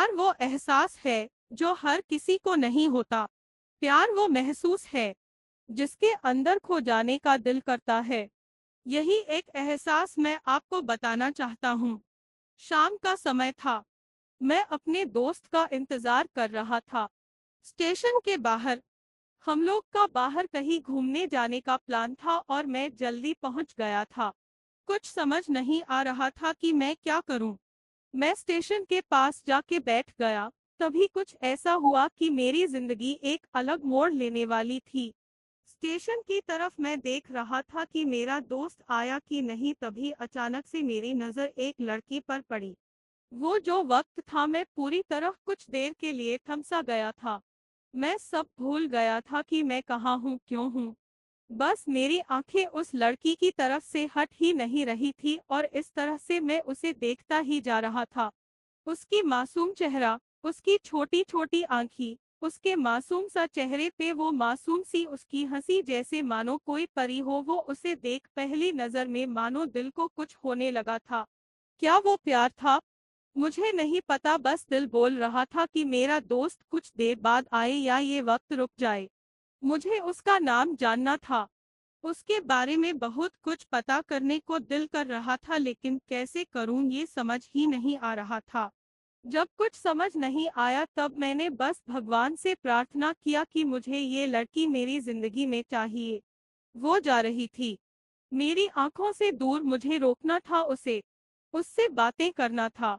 प्यार वो एहसास है जो हर किसी को नहीं होता। प्यार वो महसूस है जिसके अंदर खो जाने का दिल करता है। यही एक एहसास मैं आपको बताना चाहता हूँ। शाम का समय था। मैं अपने दोस्त का इंतजार कर रहा था। स्टेशन के बाहर हम लोग का बाहर कहीं घूमने जाने का प्लान था और मैं जल्दी पहुंच गया था। कुछ समझ नहीं आ रहा था कि मैं क्या करूं। मैं स्टेशन के पास जाके बैठ गया। तभी कुछ ऐसा हुआ कि मेरी जिंदगी एक अलग मोड़ लेने वाली थी। स्टेशन की तरफ मैं देख रहा था कि मेरा दोस्त आया कि नहीं, तभी अचानक से मेरी नजर एक लड़की पर पड़ी। वो जो वक्त था, मैं पूरी तरह कुछ देर के लिए थमसा गया था। मैं सब भूल गया था कि मैं कहाँ हूँ, क्यों हूँ। बस मेरी आंखें उस लड़की की तरफ से हट ही नहीं रही थी और इस तरह से मैं उसे देखता ही जा रहा था। उसकी मासूम चेहरा, उसकी छोटी छोटी आंखी, उसके मासूम सा चेहरे पे वो मासूम सी उसकी हंसी, जैसे मानो कोई परी हो। वो उसे देख पहली नजर में मानो दिल को कुछ होने लगा था। क्या वो प्यार था? मुझे नहीं पता, बस दिल बोल रहा था कि मेरा दोस्त कुछ देर बाद आए या ये वक्त रुक जाए। मुझे उसका नाम जानना था। उसके बारे में बहुत कुछ पता करने को दिल कर रहा था, लेकिन कैसे करूं ये समझ ही नहीं आ रहा था। जब कुछ समझ नहीं आया तब मैंने बस भगवान से प्रार्थना किया कि मुझे ये लड़की मेरी जिंदगी में चाहिए। वो जा रही थी मेरी आंखों से दूर। मुझे रोकना था उसे, उससे बातें करना था,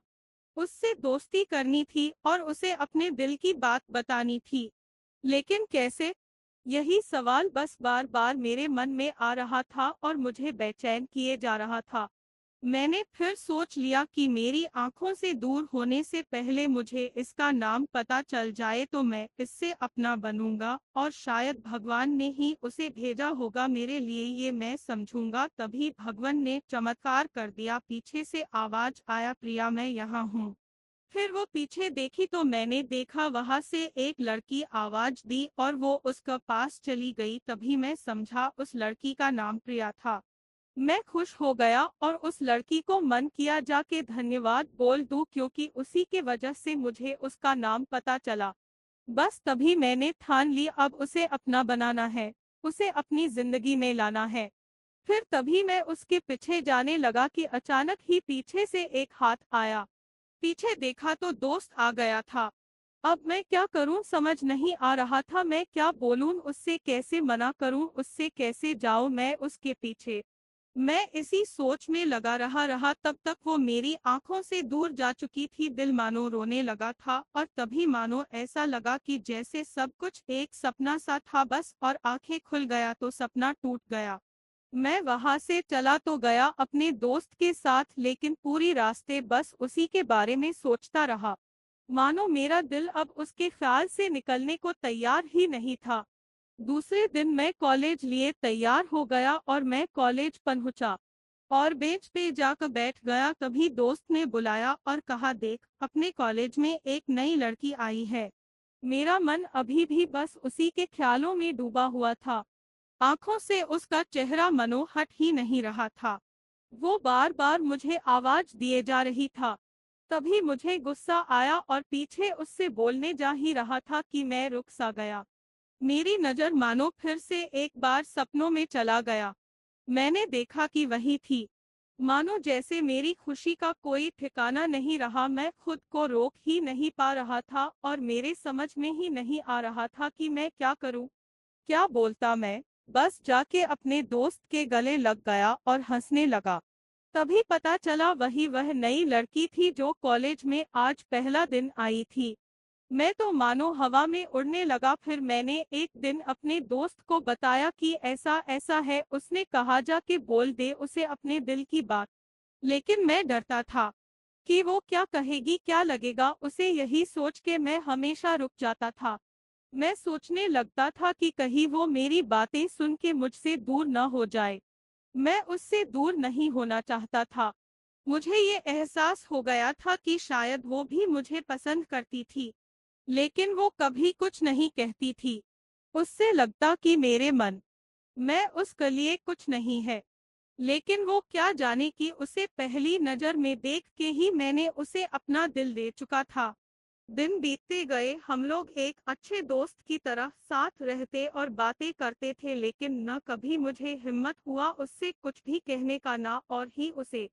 उससे दोस्ती करनी थी और उसे अपने दिल की बात बतानी थी। लेकिन कैसे? यही सवाल बस बार बार मेरे मन में आ रहा था और मुझे बेचैन किए जा रहा था। मैंने फिर सोच लिया कि मेरी आंखों से दूर होने से पहले मुझे इसका नाम पता चल जाए तो मैं इससे अपना बनूंगा, और शायद भगवान ने ही उसे भेजा होगा मेरे लिए, ये मैं समझूंगा। तभी भगवान ने चमत्कार कर दिया। पीछे से आवाज आया, प्रिया मैं यहाँ हूँ। फिर वो पीछे देखी तो मैंने देखा वहां से एक लड़की आवाज दी और वो उसका पास चली गई। तभी मैं समझा उस लड़की का नाम प्रिया था। मैं खुश हो गया और उस लड़की को मन किया जाके धन्यवाद बोल दूं, क्योंकि उसी के वजह से मुझे उसका नाम पता चला। बस तभी मैंने ठान ली, अब उसे अपना बनाना है, उसे अपनी जिंदगी में लाना है। फिर तभी मैं उसके पीछे जाने लगा कि अचानक ही पीछे से एक हाथ आया। पीछे देखा तो दोस्त आ गया था। अब मैं क्या करूं समझ नहीं आ रहा था। मैं क्या बोलूं, उससे कैसे मना करूं, उससे कैसे जाऊं मैं उसके पीछे। मैं इसी सोच में लगा रहा तब तक वो मेरी आंखों से दूर जा चुकी थी। दिल मानो रोने लगा था और तभी मानो ऐसा लगा कि जैसे सब कुछ एक सपना सा था बस, और आंखें खुल गया तो सपना टूट गया। मैं वहां से चला तो गया अपने दोस्त के साथ, लेकिन पूरी रास्ते बस उसी के बारे में सोचता रहा। मानो मेरा दिल अब उसके ख्याल से निकलने को तैयार ही नहीं था। दूसरे दिन मैं कॉलेज लिए तैयार हो गया और मैं कॉलेज पहुंचा और बेंच पे जाकर बैठ गया। तभी दोस्त ने बुलाया और कहा, देख अपने कॉलेज में एक नई लड़की आई है। मेरा मन अभी भी बस उसी के ख्यालों में डूबा हुआ था। आंखों से उसका चेहरा मनो हट ही नहीं रहा था। वो बार बार मुझे आवाज दिए जा रही था। तभी मुझे गुस्सा आया और पीछे उससे बोलने जा ही रहा था कि मैं रुक सा गया। मेरी नजर मानो फिर से एक बार सपनों में चला गया। मैंने देखा कि वही थी। मानो जैसे मेरी खुशी का कोई ठिकाना नहीं रहा। मैं खुद को रोक ही नहीं पा रहा था और मेरे समझ में ही नहीं आ रहा था कि मैं क्या करूं, क्या बोलता मैं। बस जाके अपने दोस्त के गले लग गया और हंसने लगा। तभी पता चला वही वह नई लड़की थी जो कॉलेज में आज पहला दिन आई थी। मैं तो मानो हवा में उड़ने लगा। फिर मैंने एक दिन अपने दोस्त को बताया कि ऐसा ऐसा है। उसने कहा जाके बोल दे उसे अपने दिल की बात। लेकिन मैं डरता था कि वो क्या कहेगी, क्या लगेगा उसे। यही सोच के मैं हमेशा रुक जाता था। मैं सोचने लगता था कि कहीं वो मेरी बातें सुन के मुझसे दूर न हो जाए। मैं उससे दूर नहीं होना चाहता था। मुझे ये एहसास हो गया था कि शायद वो भी मुझे पसंद करती थी, लेकिन वो कभी कुछ नहीं कहती थी। उससे लगता कि मेरे मन मैं उसके लिए कुछ नहीं है। लेकिन वो क्या जाने कि उसे पहली नजर में देख के ही मैंने उसे अपना दिल दे चुका था। दिन बीतते गए, हम लोग एक अच्छे दोस्त की तरह साथ रहते और बातें करते थे, लेकिन न कभी मुझे हिम्मत हुआ उससे कुछ भी कहने का, ना और ही उसे।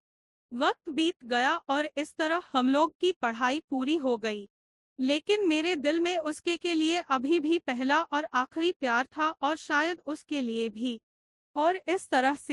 वक्त बीत गया और इस तरह हम लोग की पढ़ाई पूरी हो गई। लेकिन मेरे दिल में उसके के लिए अभी भी पहला और आखिरी प्यार था, और शायद उसके लिए भी। और इस तरह से